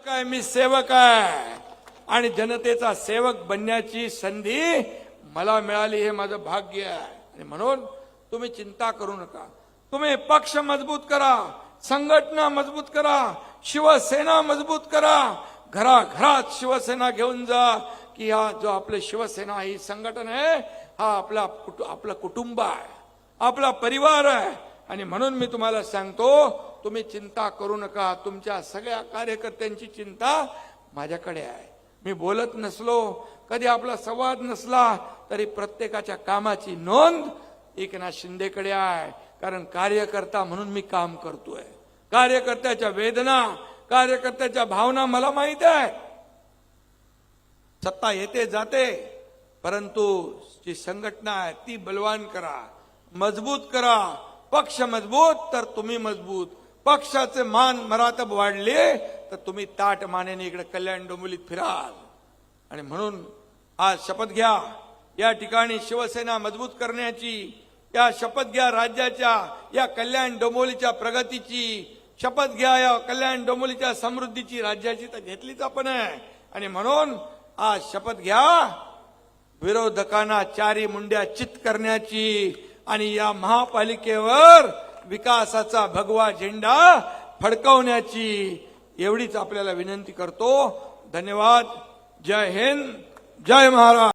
काय, मी सेवक आहे आणि जनतेचा सेवक बनण्याची संधी मला मिळाली, हे माझं भाग्य आहे. आणि म्हणून तुम्ही चिंता करू नका. तुम्ही पक्ष मजबूत करा, संघटना मजबूत करा, शिवसेना मजबूत करा, घराघरात शिवसेना घेऊन जा की हा जो आपले शिवसेना ही संघटन आहे, हा आपला कुटुंब आहे, आपला परिवार आहे. आणि म्हणून मी तुम्हाला सांगतो, तुम्ही चिंता करू नका. तुमच्या सगळ्या कार्यकर्त्यांची चिंता माझ्याकडे आहे. मी बोलत नसलो, कधी आपला संवाद नसला तरी प्रत्येकाच्या कामाची नोंद एकनाथ शिंदेकडे आहे. कारण कार्यकर्ता म्हणून मी काम करतोय. कार्यकर्त्याच्या वेदना, कार्यकर्त्याच्या भावना मला माहित आहे. सत्ता येते जाते, परंतु जी संघटना आहे ती बलवान करा, मजबूत करा. पक्ष मजबूत तर तुम्ही मजबूत. पक्षाचे मान मरातब वाढले तर तुम्ही ताट मानेने इकडे कल्याण डोंबिवलीत फिराल. आणि म्हणून आज शपथ घ्या, या ठिकाणी शिवसेना मजबूत करण्याची. या शपथ घ्या राज्याच्या, या कल्याण डोंबिवलीच्या प्रगतीची शपथ घ्या. या कल्याण डोंबिवलीच्या समृद्धीची, राज्याची तर घेतलीच आपण आहे. आणि म्हणून आज शपथ घ्या विरोधकांना चारी मुंड्या चित करण्याची आणि या महापालिकेवर विकासाचा भगवा झेंडा फडकवण्याची. एवढीच आपल्याला विनंती करतो. धन्यवाद. जय हिंद, जय महाराष्ट्र.